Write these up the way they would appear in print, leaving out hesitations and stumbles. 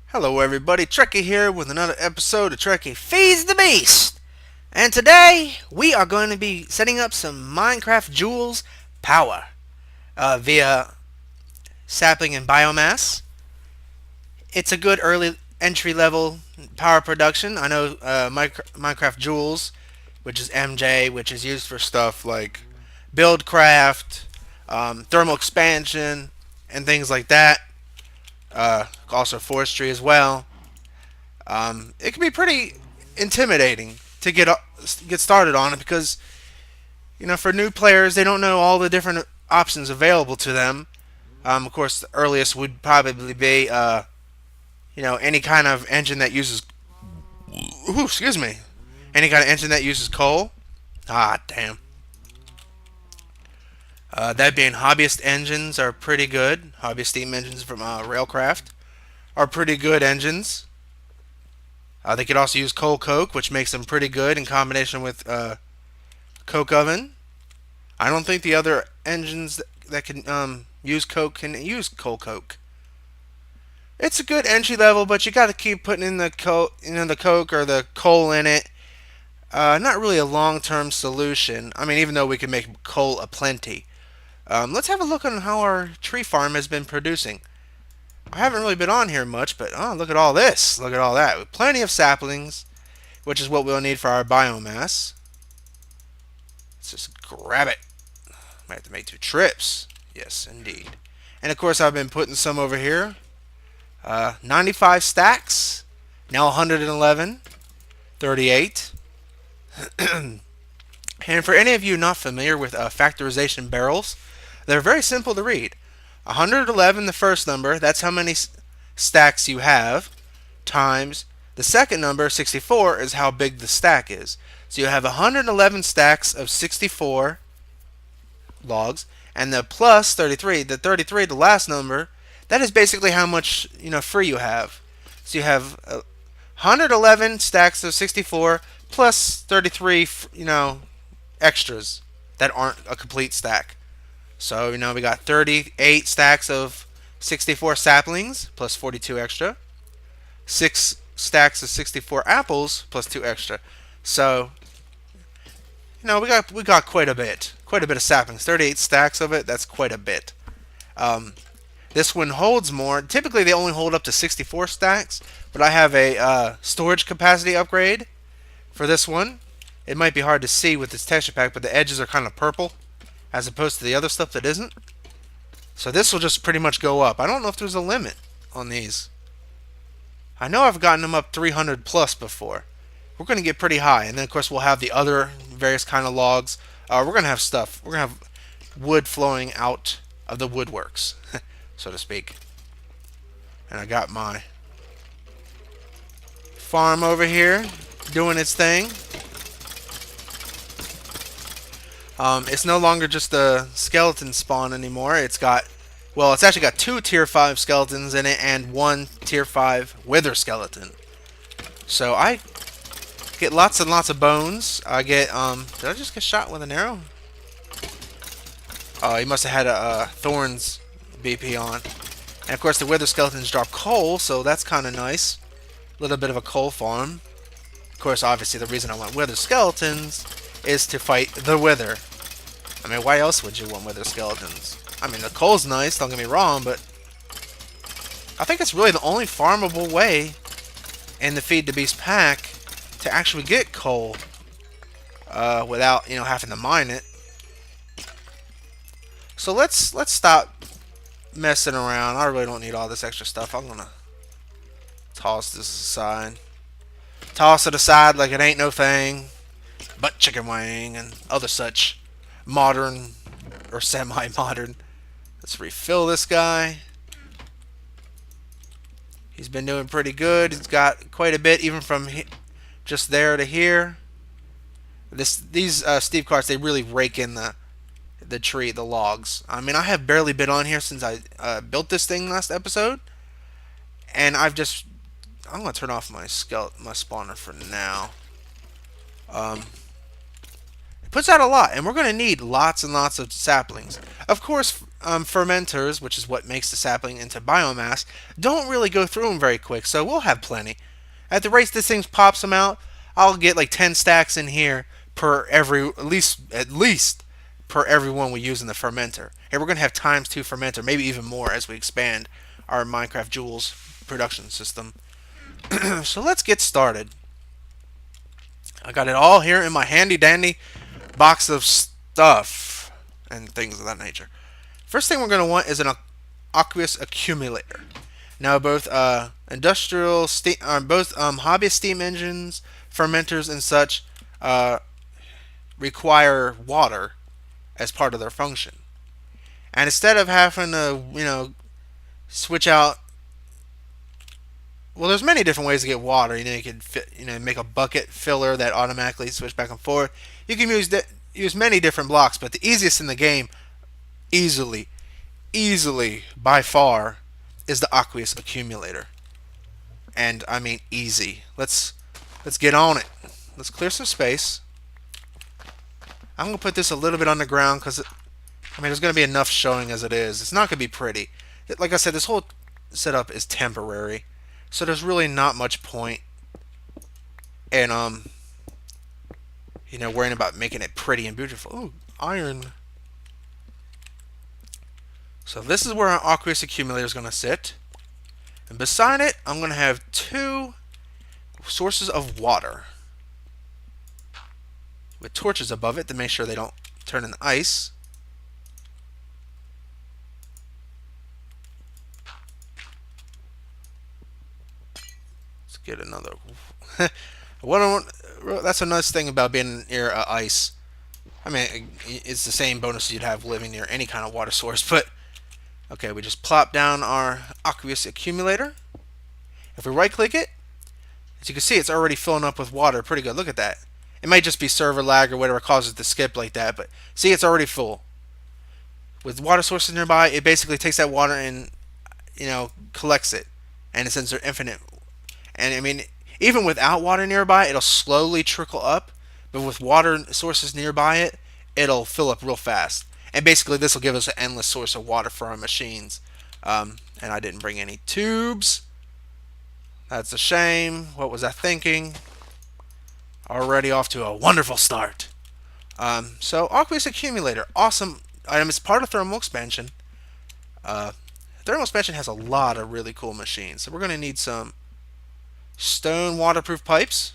Hello everybody, Trekkie here with another episode of Trekkie Feeds the Beast. And today we are going to be setting up some Minecraft Jewels power via sapling and biomass. It's a good early entry level power production. I know Minecraft Jewels, which is MJ, which is used for stuff like buildcraft, thermal expansion, and things like that. Also forestry as well. It can be pretty intimidating to get started on it because for new players they don't know all the different options available to them. Of course, the earliest would probably be any kind of engine that uses excuse me, any kind of engine that uses coal. Ah, damn. That being hobbyist engines are pretty good. Hobbyist steam engines from Railcraft are pretty good engines. They could also use coal coke, which makes them pretty good in combination with coke oven. I don't think the other engines that can use coke can use coal coke. It's a good entry level, but you got to keep putting in the coke or the coal in it. Not really a long-term solution. I mean, even though we can make coal aplenty. Let's have a look on how our tree farm has been producing. I haven't really been on here much, but oh, look at all this. Look at all that. With plenty of saplings, which is what we'll need for our biomass. Let's just grab it. Might have to make 2 trips. Yes, indeed. And of course, I've been putting some over here. 95 stacks. Now 111. 38. And for any of you not familiar with factorization barrels, they're very simple to read. 111, the first number, that's how many stacks you have, times the second number, 64, is how big the stack is. So you have 111 stacks of 64 logs, and the plus 33, the last number, that is basically how much free you have. So you have 111 stacks of 64 plus 33, extras that aren't a complete stack. So, we got 38 stacks of 64 saplings plus 42 extra. 6 stacks of 64 apples plus 2 extra. So, we got quite a bit. Quite a bit of saplings. 38 stacks of it, that's quite a bit. This one holds more. Typically, they only hold up to 64 stacks, but I have a storage capacity upgrade for this one. It might be hard to see with this texture pack, but the edges are kind of purple as opposed to the other stuff that isn't. So this will just pretty much go up. I don't know if there's a limit on these. I know I've gotten them up 300 plus before. We're going to get pretty high. And then, of course, we'll have the other various kind of logs. We're going to have stuff. We're going to have wood flowing out of the woodworks, so to speak. And I got my farm over here doing its thing. It's no longer just a skeleton spawn anymore. It's actually got 2 tier 5 skeletons in it and 1 tier 5 wither skeleton. So I get lots and lots of bones. I get, did I just get shot with an arrow? Oh, he must have had a thorns BP on. And of course the wither skeletons drop coal, so that's kind of nice. A little bit of a coal farm. Of course, obviously the reason I want wither skeletons is to fight the wither. I mean, why else would you want wither skeletons? I mean, the coal's nice, don't get me wrong, but I think it's really the only farmable way in the Feed the Beast pack to actually get coal without, having to mine it. So let's stop messing around. I really don't need all this extra stuff. I'm gonna toss this aside. Toss it aside like it ain't no thing but chicken wing and other such modern or semi-modern. Let's refill this guy. He's been doing pretty good. He's got quite a bit, even from just there to here. These Steve carts, they really rake in the tree, the logs. I mean, I have barely been on here since I built this thing last episode, and I'm gonna turn off my spawner for now. It puts out a lot, and we're gonna need lots and lots of saplings. Of course, fermenters, which is what makes the sapling into biomass, don't really go through them very quick, so we'll have plenty. At the rate this thing pops them out, I'll get like 10 stacks in here per every, at least per every one we use in the fermenter. And we're going to have times 2 fermenter, maybe even more as we expand our Minecraft Joules production system. So let's get started. I got it all here in my handy dandy box of stuff and things of that nature. First thing we're going to want is an aqueous accumulator. Now, both industrial steam, both hobbyist steam engines, fermenters, and such require water as part of their function. And instead of having to, switch out, well, there's many different ways to get water. You could make a bucket filler that automatically switch back and forth. You can use many different blocks, but the easiest in the game, easily by far, is the aqueous accumulator. And I mean easy. Let's get on it. Let's clear some space. I'm gonna put this a little bit underground because there's gonna be enough showing as it is. It's not gonna be pretty. Like I said, this whole setup is temporary, so there's really not much point in worrying about making it pretty and beautiful. Ooh, iron. So this is where our aqueous accumulator is going to sit. And beside it, I'm going to have 2 sources of water with torches above it to make sure they don't turn into ice. Let's get another. That's a nice thing about being near ice. It's the same bonus you'd have living near any kind of water source, but okay, we just plop down our aqueous accumulator. If we right click it, as you can see, it's already filling up with water pretty good. Look at that. It might just be server lag or whatever causes it to skip like that, but see, it's already full. With water sources nearby, it basically takes that water and collects it, and since they're infinite, and even without water nearby, it'll slowly trickle up, but with water sources nearby it, it'll fill up real fast. And basically, this will give us an endless source of water for our machines. And I didn't bring any tubes. That's a shame. What was I thinking? Already off to a wonderful start. So, aqueous accumulator, awesome item. It's part of thermal expansion. Thermal expansion has a lot of really cool machines. So we're going to need some stone waterproof pipes.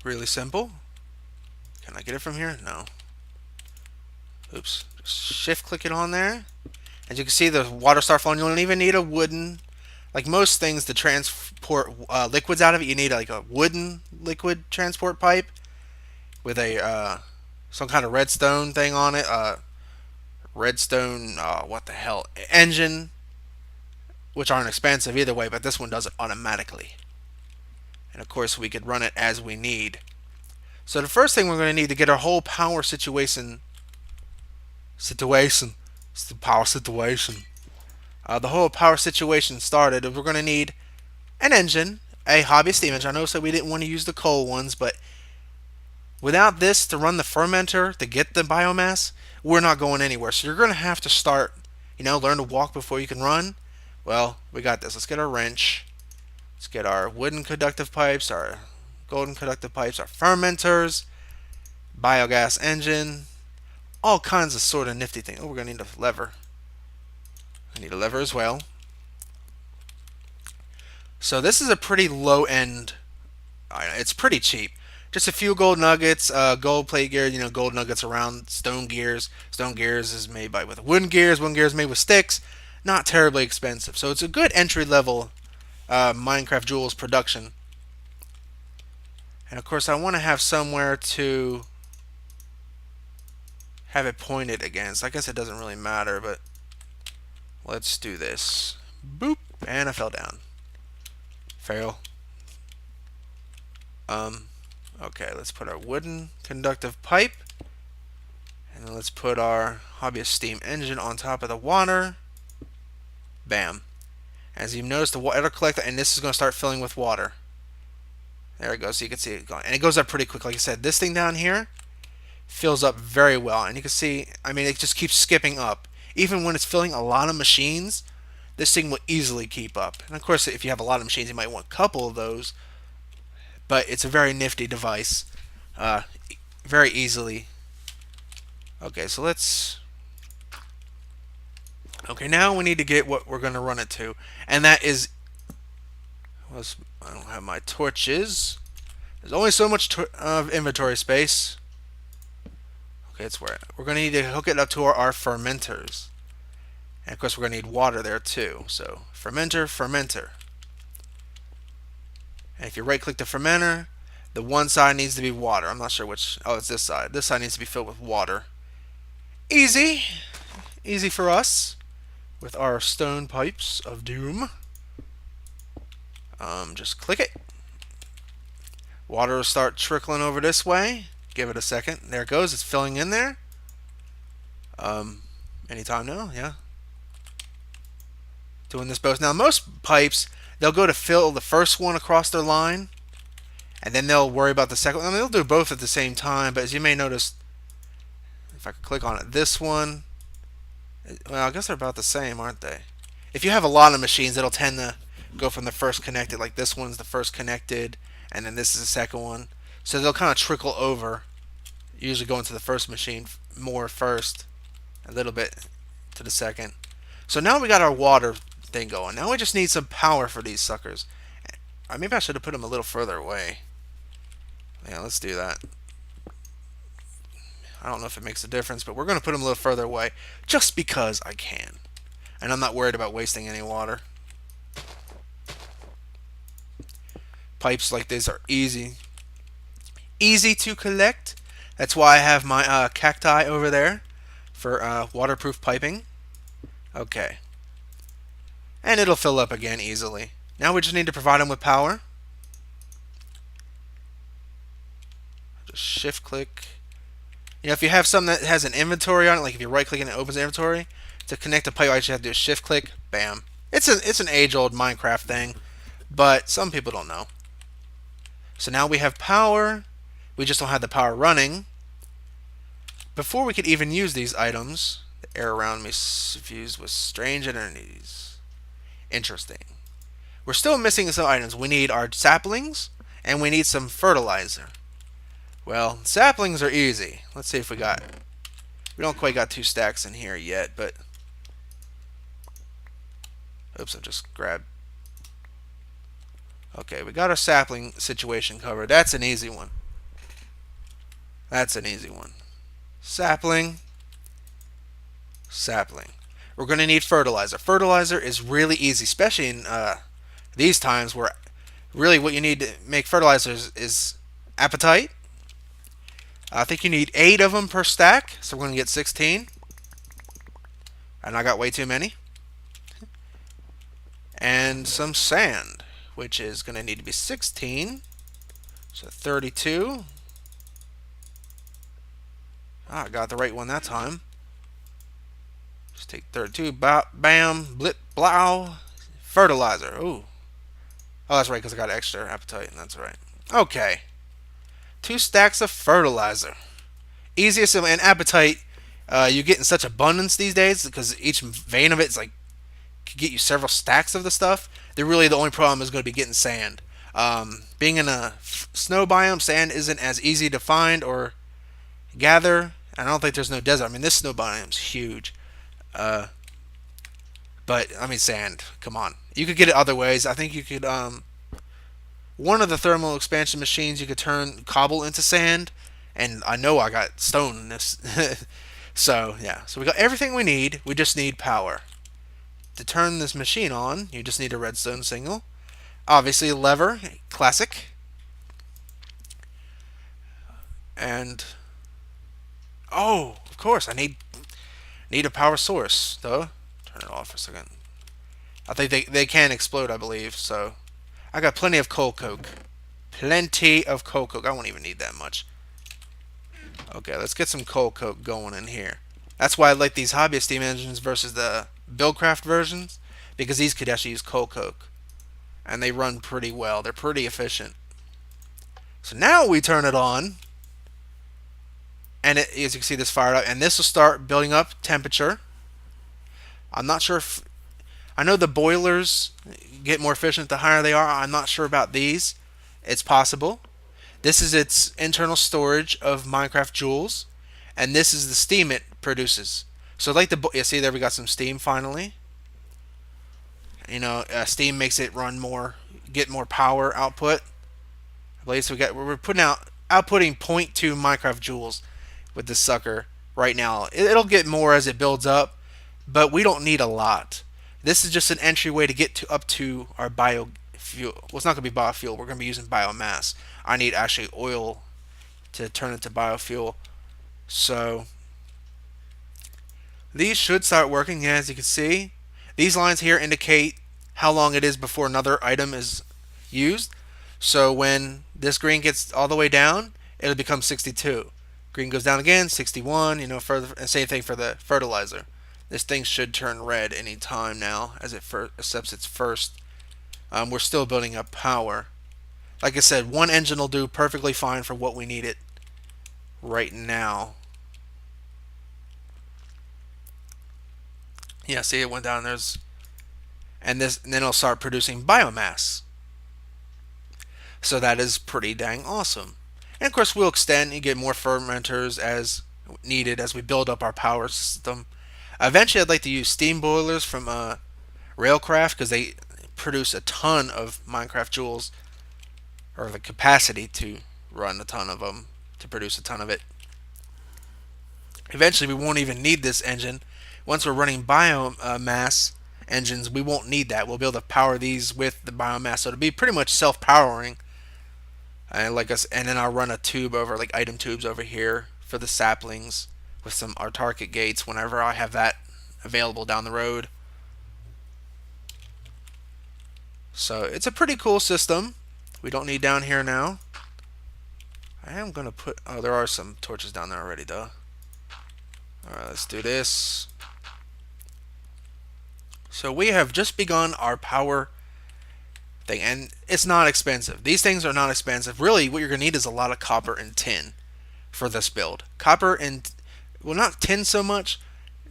Really simple. Can I get it from here? No. Oops. Just shift click it on there. As you can see, the water start flowing. You don't even need a wooden, like most things to transport liquids out of it, you need like a wooden liquid transport pipe with a some kind of redstone thing on it. Redstone, what the hell, engine, which aren't expensive either way, but this one does it automatically. And of course, we could run it as we need. So the first thing we're going to need to get our whole power situation. It's the power situation. The whole power situation started. We're going to need an engine, a hobbyist steam engine. I know, so we didn't want to use the coal ones, but without this to run the fermenter to get the biomass, we're not going anywhere. So you're going to have to start, learn to walk before you can run. Well, we got this. Let's get our wrench. Let's get our wooden conductive pipes, our golden conductive pipes, our fermenters, biogas engine, all kinds of sort of nifty things. Oh, we're going to need a lever. I need a lever as well. So this is a pretty low end. It's pretty cheap. Just a few gold nuggets, gold plate gear, gold nuggets around stone gears. Stone gears is made with wooden gears. Wooden gears made with sticks. Not terribly expensive. So it's a good entry level Minecraft Joules production. And of course, I want to have somewhere to have it pointed against. I guess it doesn't really matter, but let's do this. Boop, and I fell down. Fail. Okay, let's put our wooden conductive pipe, and then let's put our hobbyist steam engine on top of the water. Bam. As you've noticed, the water collector, and this is going to start filling with water. There it goes. So you can see it going, and it goes up pretty quick. Like I said, this thing down here, fills up very well. And you can see, I mean, it just keeps skipping up. Even when it's filling a lot of machines, this thing will easily keep up. And of course, if you have a lot of machines, you might want a couple of those. But it's a very nifty device. Uh, Very easily. Okay, so let's... Okay, now we need to get what we're going to run it to. And that is... I don't have my torches. There's only so much inventory space. Okay, it's where we're going to need to hook it up to our fermenters. And of course, we're going to need water there too. So, fermenter. And if you right-click the fermenter, the one side needs to be water. I'm not sure which... Oh, it's this side. This side needs to be filled with water. Easy. Easy for us. With our stone pipes of doom. Just click it. Water will start trickling over this way. Give it a second. There it goes. It's filling in there. Anytime now, yeah. Doing this both. Now, most pipes, they'll go to fill the first one across their line, and then they'll worry about the second one. I mean, they'll do both at the same time, but as you may notice, if I could click on it, this one, well, I guess they're about the same, aren't they? If you have a lot of machines, it'll tend to go from the first connected, like this one's the first connected, and then this is the second one. So they'll kind of trickle over, usually going to the first machine more first, a little bit to the second. So now we got our water thing going. Now we just need some power for these suckers. Maybe I should have put them a little further away. Yeah, let's do that. I don't know if it makes a difference, but we're going to put them a little further away just because I can. And I'm not worried about wasting any water. Pipes like this are easy to collect. That's why I have my cacti over there for waterproof piping. Okay. And it'll fill up again easily. Now we just need to provide them with power. Just shift click. You know, if you have something that has an inventory on it, like if you right click and it opens the inventory, to connect the pipe, all you have to do is shift click, bam. It's an age-old Minecraft thing, but some people don't know. So now we have power. We just don't have the power running. Before we could even use these items, the air around me suffused with strange energies. Interesting. We're still missing some items. We need our saplings, and we need some fertilizer. Well, saplings are easy. Let's see if we got... We don't quite got 2 stacks in here yet, but... Oops, I just grabbed... Okay, we got our sapling situation covered. That's an easy one. That's an easy one. Sapling. We're going to need fertilizer. Fertilizer is really easy, especially in these times where really what you need to make fertilizer is apatite. I think you need 8 of them per stack, so we're going to get 16. And I got way too many. And some sand, which is going to need to be 16. So 32. I got the right one that time. Just take 32. Bam. Blip. Blow. Fertilizer. Ooh. Oh, that's right, because I got extra appetite. That's right. Okay. 2 stacks of fertilizer. Easiest and appetite. You get in such abundance these days because each vein of it is like could get you several stacks of the stuff. The only problem is going to be getting sand. Being in a snow biome, sand isn't as easy to find or gather. I don't think there's no desert. I mean, this snow biome's huge. But I mean, sand. Come on, you could get it other ways. I think you could. One of the thermal expansion machines, you could turn cobble into sand, and I know I got stone in this. So yeah, so we got everything we need. We just need power. To turn this machine on, you just need a redstone signal. Obviously, a lever, classic. And oh, of course, I need a power source, though. Turn it off for a second. I think they can explode, I believe. So I got plenty of coal coke. Plenty of coal coke. I won't even need that much. Okay, let's get some coal coke going in here. That's why I like these hobbyist steam engines versus the Buildcraft versions, because these could actually use coal coke. And they run pretty well. They're pretty efficient. So now we turn it on. and as you can see, this fired up, and this will start building up temperature. I'm not sure if I know the boilers get more efficient the higher they are. I'm not sure about these. It's possible. This is its internal storage of Minecraft joules, and this is the steam it produces. So like you see there, we got some steam finally. Steam makes it run more, get more power output. I believe so. We're putting outputting zero point 0.2 Minecraft joules with this sucker right now. It'll get more as it builds up, but we don't need a lot. This is just an entryway to get up to our biofuel. Well, it's not going to be biofuel. We're going to be using biomass. I need actually oil to turn into biofuel. So these should start working. Yeah, as you can see, these lines here indicate how long it is before another item is used. So when this green gets all the way down, it'll become 62. Green goes down again, 61. Further, and same thing for the fertilizer. This thing should turn red any time now as it accepts its first. We're still building up power. Like I said, one engine will do perfectly fine for what we need it right now. Yeah, see, it went down. And then it'll start producing biomass. So that is pretty dang awesome. And of course, we'll extend and get more fermenters as needed as we build up our power system. Eventually, I'd like to use steam boilers from Railcraft because they produce a ton of Minecraft joules, or the capacity to run a ton of them, to produce a ton of it. Eventually, we won't even need this engine. Once we're running biomass engines, we won't need that. We'll be able to power these with the biomass, so it'll be pretty much self-powering. And then I'll run a tube over, like item tubes over here for the saplings with some autarkic gates whenever I have that available down the road. So it's a pretty cool system. We don't need down here now. I am going to put... Oh, there are some torches down there already, though. Alright, let's do this. So we have just begun our power thing, and it's not expensive. These things are not expensive. Really, what you're going to need is a lot of copper and tin for this build. Copper and... Well, not tin so much.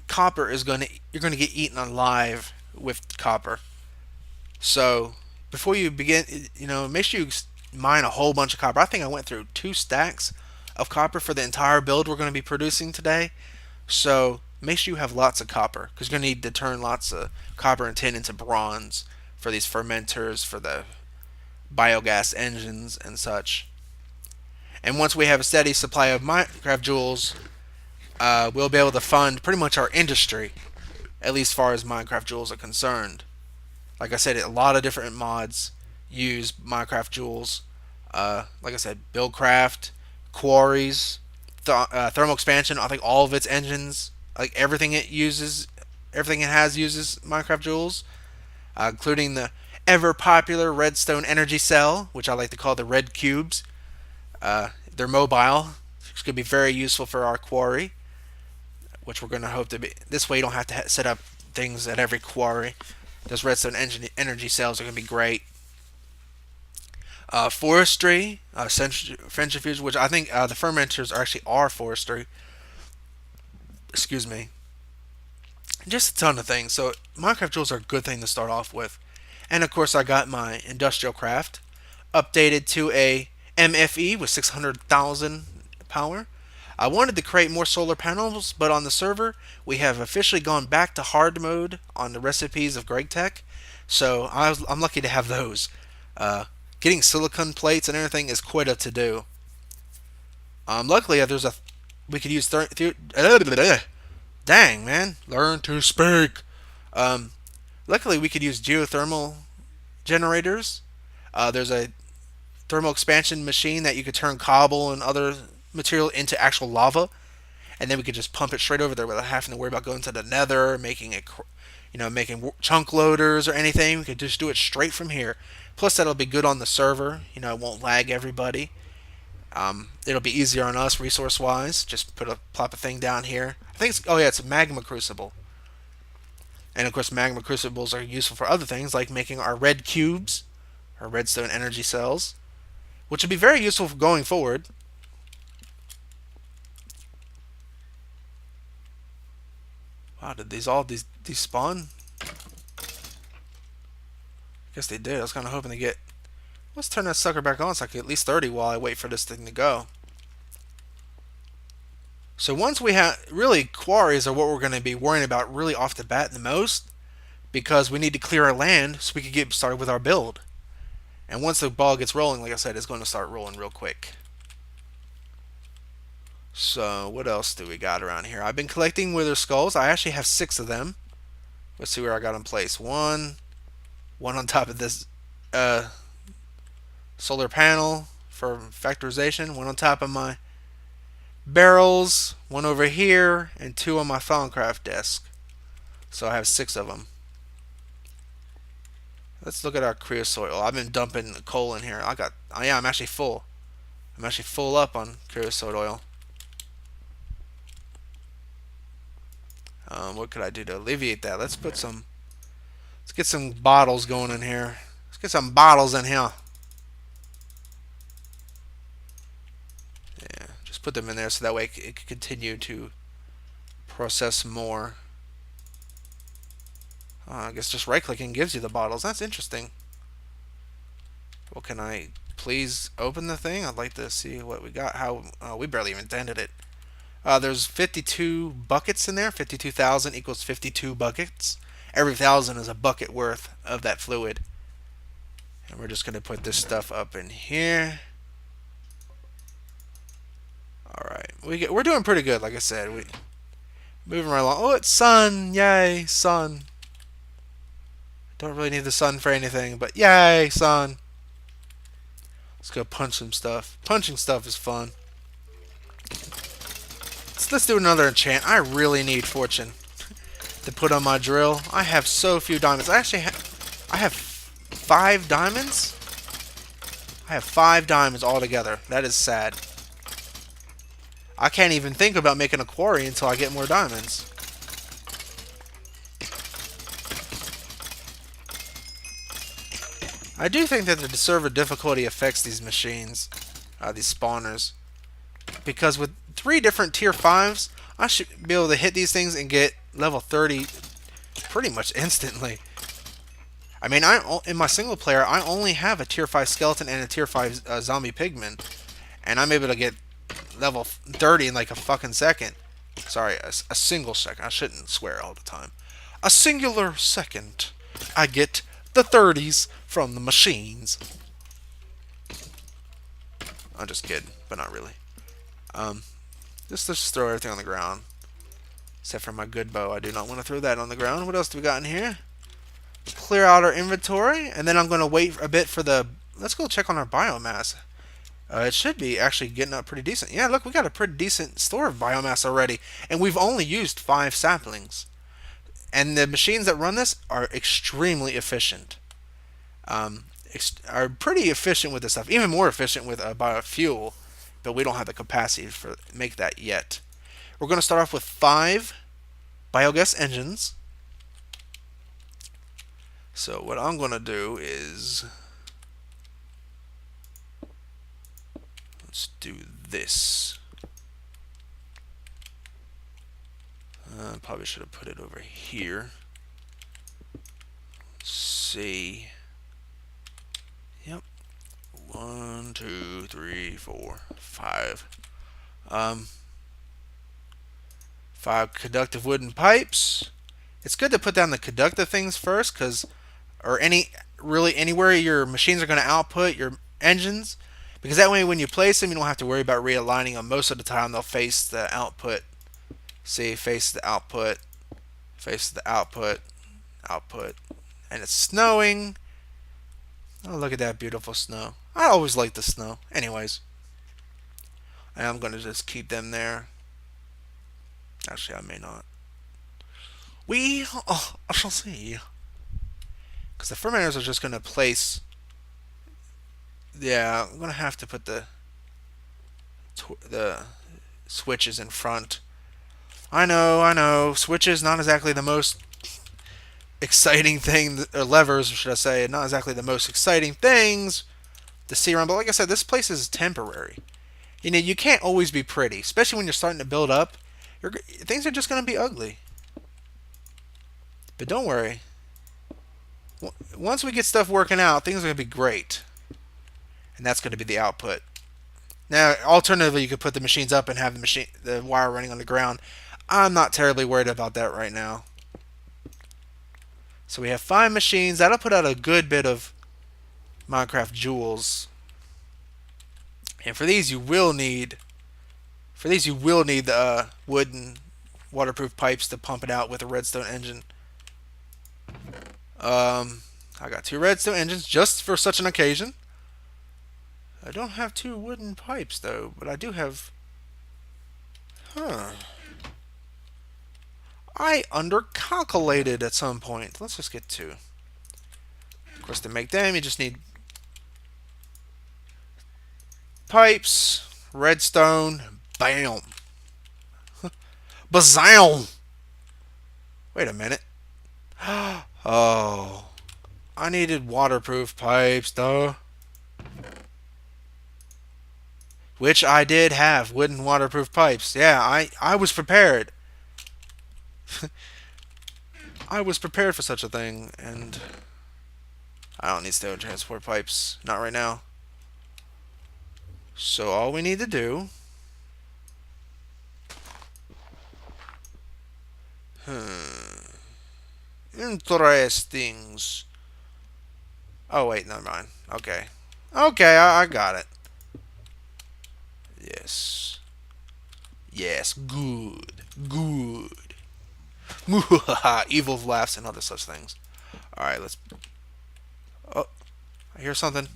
Copper is going to... You're going to get eaten alive with copper. So, before you begin, make sure you mine a whole bunch of copper. I think I went through 2 stacks of copper for the entire build we're going to be producing today. So, make sure you have lots of copper, because you're going to need to turn lots of copper and tin into bronze for these fermenters, for the biogas engines and such. And once we have a steady supply of Minecraft joules, we'll be able to fund pretty much our industry, at least as far as Minecraft joules are concerned. Like I said, a lot of different mods use Minecraft joules. Like I said, Buildcraft, Quarries, Thermal Expansion. I think all of its engines, like everything it uses, everything it has uses Minecraft joules, including the ever popular redstone energy cell, which I like to call the red cubes. They're mobile. It's going to be very useful for our quarry, which we're going to hope to be. This way you don't have to set up things at every quarry. Those redstone energy cells are going to be great. Forestry, centrifuge, which I think the fermenters are forestry. Excuse me. Just a ton of things. So Minecraft joules are a good thing to start off with. And of course I got my industrial craft updated to a MFE with 600,000 power. I wanted to create more solar panels, but on the server we have officially gone back to hard mode on the recipes of GregTech, so I'm lucky to have those. Getting silicon plates and everything is quite a to-do. Luckily, we could use dang man, learn to speak. Luckily, we could use geothermal generators. There's a thermal expansion machine that you could turn cobble and other material into actual lava, and then we could just pump it straight over there without having to worry about going to the nether, making chunk loaders or anything. We could just do it straight from here. Plus, that'll be good on the server. It won't lag everybody. It'll be easier on us resource-wise. Just plop a thing down here. I think it's a magma crucible. And of course, magma crucibles are useful for other things, like making our red cubes, our redstone energy cells, which will be very useful for going forward. Oh, did these all despawn? Guess they did. I was kind of hoping to get... Let's turn that sucker back on so I can get at least 30 while I wait for this thing to go. So once we have... Really, quarries are what we're going to be worrying about really off the bat the most, because we need to clear our land so we can get started with our build. And once the ball gets rolling, like I said, it's going to start rolling real quick. So what else do we got around here? I've been collecting wither skulls. I actually have 6 of them. Let's see where I got them placed. One on top of this solar panel for factorization. One on top of my barrels. One over here, and 2 on my Thaumcraft desk. So I have 6 of them. Let's look at our creosote oil. I've been dumping coal in here. I'm actually full. I'm actually full up on creosote oil. What could I do to alleviate that? Let's get some bottles going in here. Let's get some bottles in here. Yeah, just put them in there so that way it can continue to process more. I guess just right-clicking gives you the bottles. That's interesting. Well, can I please open the thing? I'd like to see what we got. We barely even dented it. There's 52 buckets in there. 52,000 equals 52 buckets. Every 1,000 is a bucket worth of that fluid. And we're just going to put this stuff up in here. Alright. We're doing pretty good, like I said. Moving right along. Oh, it's sun! Yay, sun. Don't really need the sun for anything, but yay, sun. Let's go punch some stuff. Punching stuff is fun. Let's do another enchant. I really need fortune to put on my drill. I have so few diamonds. I have 5 diamonds. I have 5 diamonds altogether. That is sad. I can't even think about making a quarry until I get more diamonds. I do think that the server difficulty affects these machines, these spawners, because with 3 different tier 5s, I should be able to hit these things and get level 30 pretty much instantly. I mean, in my single player, I only have a tier 5 skeleton and a tier 5 zombie pigman, and I'm able to get level 30 in like a fucking second. Sorry, a single second. I shouldn't swear all the time. A singular second, I get the 30s from the machines. I'm just kidding, but not really. Let's just throw everything on the ground. Except for my good bow. I do not want to throw that on the ground. What else do we got in here? Clear out our inventory. And then I'm going to wait a bit for the... Let's go check on our biomass. It should be actually getting up pretty decent. Yeah, look, we got a pretty decent store of biomass already. And we've only used 5 saplings. And the machines that run this are extremely efficient. Are pretty efficient with this stuff. Even more efficient with biofuel. But we don't have the capacity to make that yet. We're going to start off with 5 biogas engines. So what I'm going to do is... Let's do this. Probably should have put it over here. Let's see. Yep. 1, 2, 3, 4, 5. 5 conductive wooden pipes. It's good to put down the conductive things first, really anywhere your machines are going to output your engines, because that way when you place them, you don't have to worry about realigning them. Most of the time, they'll face the output. See, face the output, face the output, output, and it's snowing. Oh, look at that beautiful snow. I always like the snow. Anyways, I'm going to just keep them there. Actually, I may not. I shall see. Because the fermenters are just going to place... Yeah, I'm going to have to put the switches in front. I know. Switches, not exactly the most exciting thing, or levers, should I say, not exactly the most exciting things to see around. But like I said, this place is temporary. You know, you can't always be pretty, especially when you're starting to build up. Things are just going to be ugly. But don't worry. Once we get stuff working out, things are going to be great. And that's going to be the output. Now, alternatively, you could put the machines up and have the wire running on the ground. I'm not terribly worried about that right now. So we have 5 machines. That'll put out a good bit of Minecraft jewels. And for these, you will need the wooden waterproof pipes to pump it out with a redstone engine. I got 2 redstone engines just for such an occasion. I don't have 2 wooden pipes though, but I do have. I undercalculated at some point. Let's just get 2. Of course, to make them, you just need pipes, redstone, bam, bazam. Wait a minute. Oh, I needed waterproof pipes, though. Which I did have, wooden waterproof pipes. Yeah, I was prepared. I was prepared for such a thing, and I don't need stone transport pipes. Not right now. So all we need to do... Interestings. Oh, wait, never mind. Okay. Okay, I got it. Yes. Yes, good. Good. Evil laughs and other such things. Alright, let's... Oh, I hear something.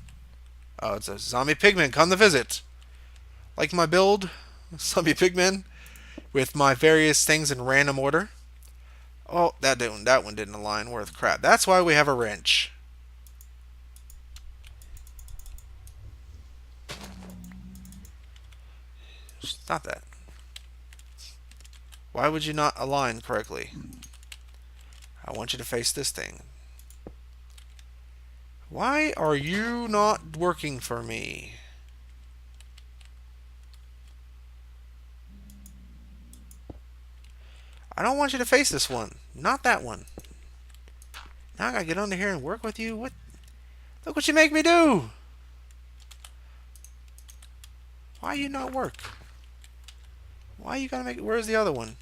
Oh, it's a zombie pigman. Come to visit. Like my build? Zombie pigman? With my various things in random order. Oh, that one didn't align worth crap. That's why we have a wrench. Stop that. Why would you not align correctly? I want you to face this thing. Why are you not working for me? I don't want you to face this one. Not that one. Now I gotta get under here and work with you? What? Look what you make me do! Why you not work? Why you gotta make it? Where's the other one?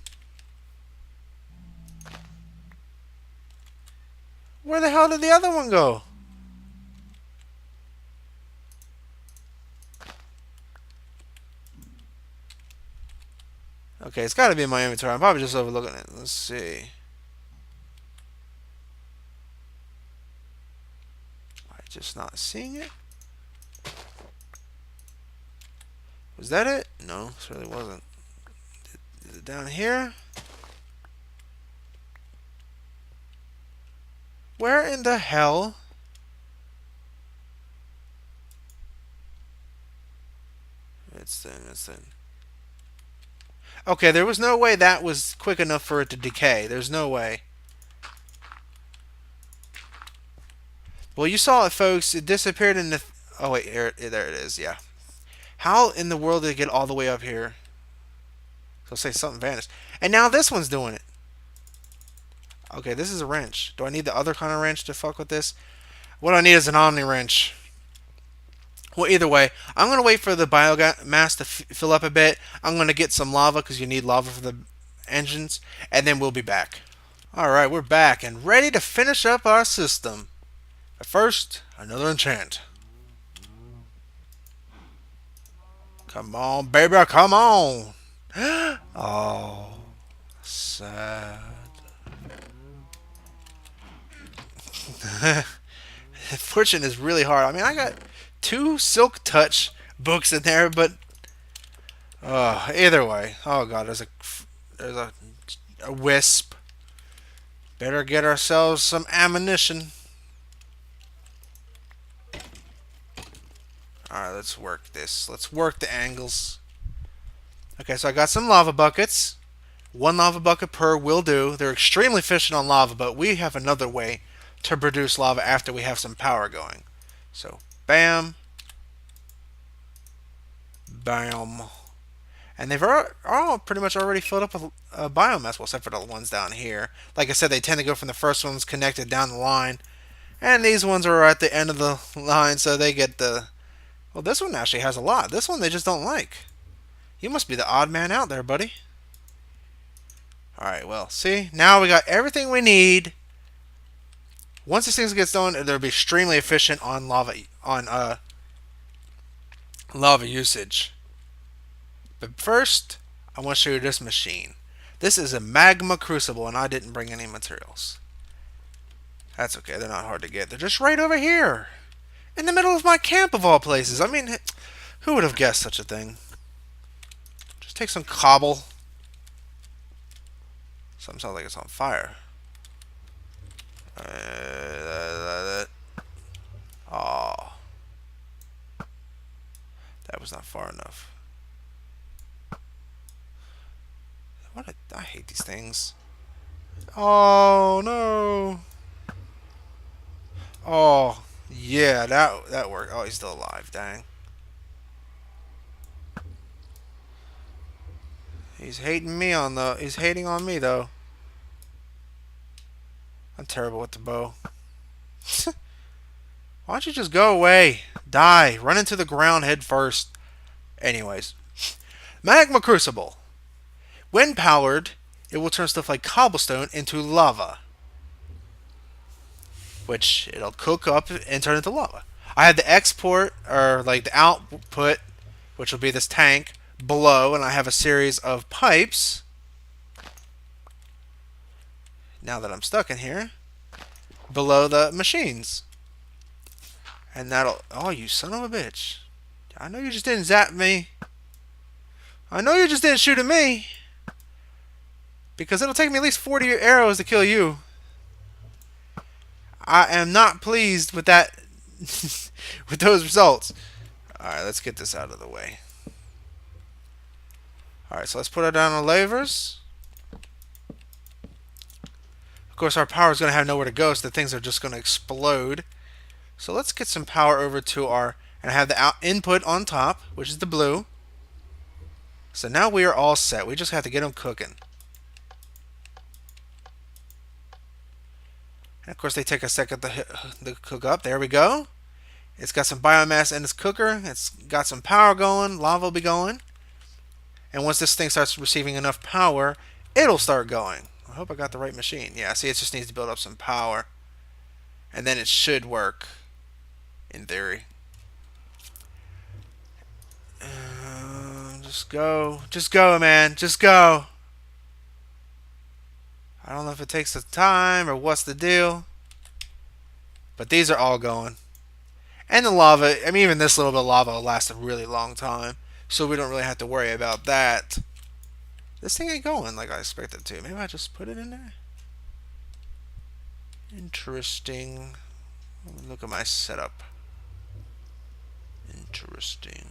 Where the hell did the other one go? Okay, it's gotta be in my inventory. I'm probably just overlooking it. Let's see. I'm just not seeing it. Was that it? No, it really wasn't. Is it down here? Where in the hell? It's thin. Okay, there was no way that was quick enough for it to decay. There's no way. Well, you saw it, folks. It disappeared in the... Oh, wait. There it is. Yeah. How in the world did it get all the way up here? So say something vanished. And now this one's doing it. Okay, this is a wrench. Do I need the other kind of wrench to fuck with this? What I need is an omni wrench. Well, either way, I'm going to wait for the biomass to fill up a bit. I'm going to get some lava because you need lava for the engines. And then we'll be back. Alright, we're back and ready to finish up our system. But first, another enchant. Come on, baby, come on. Oh, sad. Fortune is really hard. I mean, I got 2 Silk Touch books in there, but either way. Oh god, there's a wisp. Better get ourselves some ammunition. Alright, let's work this. Let's work the angles. Okay, so I got some lava buckets. 1 lava bucket per will do. They're extremely efficient on lava, but we have another way to produce lava after we have some power going. So, bam. Bam. And they've all pretty much already filled up with biomass, well, except for the ones down here. Like I said, they tend to go from the first ones connected down the line, and these ones are at the end of the line, so they get the... Well, this one actually has a lot. This one they just don't like. You must be the odd man out there, buddy. Alright, well, see? Now we got everything we need. Once this thing gets done, it'll be extremely efficient on lava usage. But first, I want to show you this machine. This is a magma crucible, and I didn't bring any materials. That's okay, they're not hard to get. They're just right over here. In the middle of my camp, of all places. I mean, who would have guessed such a thing? Just take some cobble. Something sounds like it's on fire. Oh, that was not far enough. I hate these things. Oh no. Oh yeah, that worked. Oh, he's still alive. Dang. He's hating on me though. I'm terrible with the bow. Why don't you just go away? Die. Run into the ground head first. Anyways. Magma Crucible. When powered, it will turn stuff like cobblestone into lava. Which it'll cook up and turn into lava. I have the export, or like the output, which will be this tank, below, and I have a series of pipes. Now that I'm stuck in here, below the machines. And that'll... Oh, you son of a bitch. I know you just didn't zap me. I know you just didn't shoot at me. Because it'll take me at least 40 arrows to kill you. I am not pleased with that... with those results. Alright, let's get this out of the way. Alright, so let's put it down on lavers. Of course, our power is going to have nowhere to go, so the things are just going to explode. So let's get some power over to our... And I have the input on top, which is the blue. So now we are all set. We just have to get them cooking. And of course, they take a second to cook up. There we go. It's got some biomass in its cooker. It's got some power going. Lava will be going. And once this thing starts receiving enough power, it'll start going. I hope I got the right machine. Yeah, see, it just needs to build up some power. And then it should work. In theory. Just go. Just go, man. Just go. I don't know if it takes the time or what's the deal. But these are all going. And the lava, I mean, even this little bit of lava will last a really long time. So we don't really have to worry about that. This thing ain't going like I expected it to. Maybe I just put it in there. Interesting. Look at my setup. Interesting.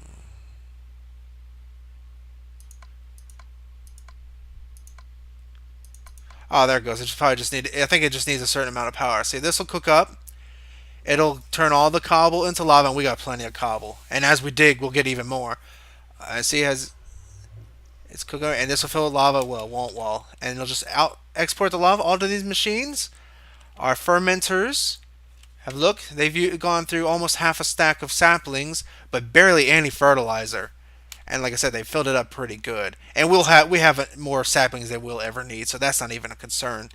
Oh, there it goes. I think it just needs a certain amount of power. See, this will cook up. It'll turn all the cobble into lava, and we got plenty of cobble. And as we dig, we'll get even more. See, it's cooking, and this will fill with lava. Well, it won't. Well, and it'll just export the lava all to these machines. Our fermenters have looked. They've gone through almost half a stack of saplings, but barely any fertilizer. And like I said, they filled it up pretty good. And we have more saplings than we'll ever need, so that's not even a concern.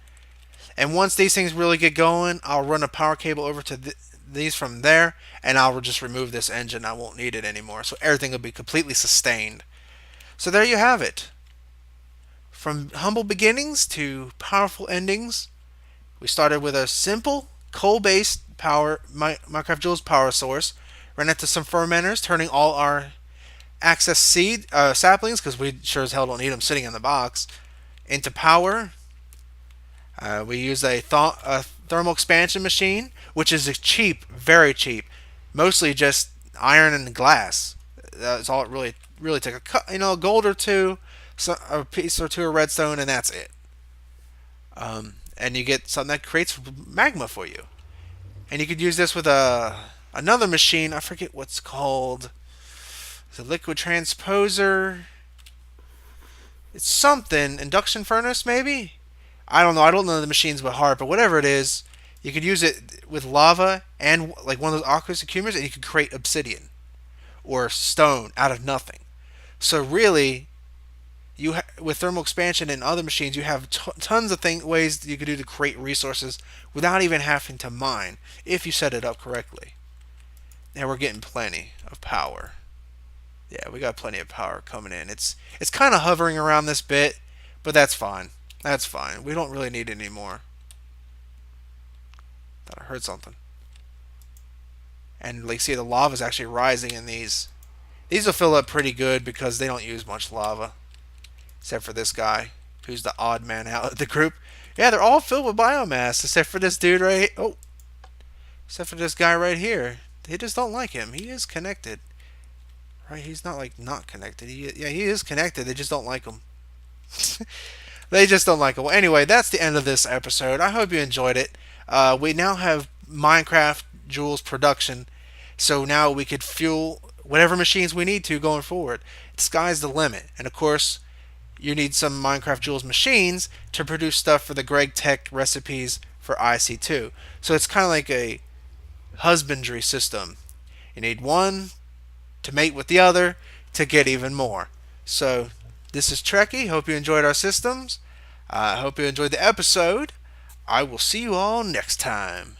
And once these things really get going, I'll run a power cable over to these from there, and I'll just remove this engine. I won't need it anymore, so everything will be completely sustained. So there you have it. From humble beginnings to powerful endings, we started with a simple coal-based power Minecraft Joules power source, ran into some fermenters, turning all our excess saplings, because we sure as hell don't need them sitting in the box, into power. We use a thermal expansion machine, which is cheap, very cheap, mostly just iron and glass. That's all it really took. A gold or two, a piece or two of redstone, and that's it. And you get something that creates magma for you. And you could use this with another machine. I forget what's called. It's a liquid transposer. It's something induction furnace maybe. I don't know. I don't know the machines by heart, but whatever it is, you could use it with lava and like one of those aqueous accumulators, and you could create obsidian or stone out of nothing. So really, with thermal expansion and other machines, you have tons of ways that you could do to create resources without even having to mine if you set it up correctly. And we're getting plenty of power. Yeah, we got plenty of power coming in. It's kind of hovering around this bit, but that's fine. That's fine. We don't really need it anymore. Thought I heard something. And like, see, the lava is actually rising in these. These will fill up pretty good because they don't use much lava, except for this guy, who's the odd man out of the group. Yeah, they're all filled with biomass, except for this dude right. Oh, except for this guy right here. They just don't like him. He is connected, right? He's not like not connected. Yeah, he is connected. They just don't like him. They just don't like it. Well, anyway, that's the end of this episode. I hope you enjoyed it. We now have Minecraft Jules production, so now we could fuel whatever machines we need to going forward. The sky's the limit. And of course, you need some Minecraft Jules machines to produce stuff for the Greg Tech recipes for IC2. So it's kind of like a husbandry system. You need one to mate with the other to get even more. So this is Trekkie. Hope you enjoyed our systems. I hope you enjoyed the episode. I will see you all next time.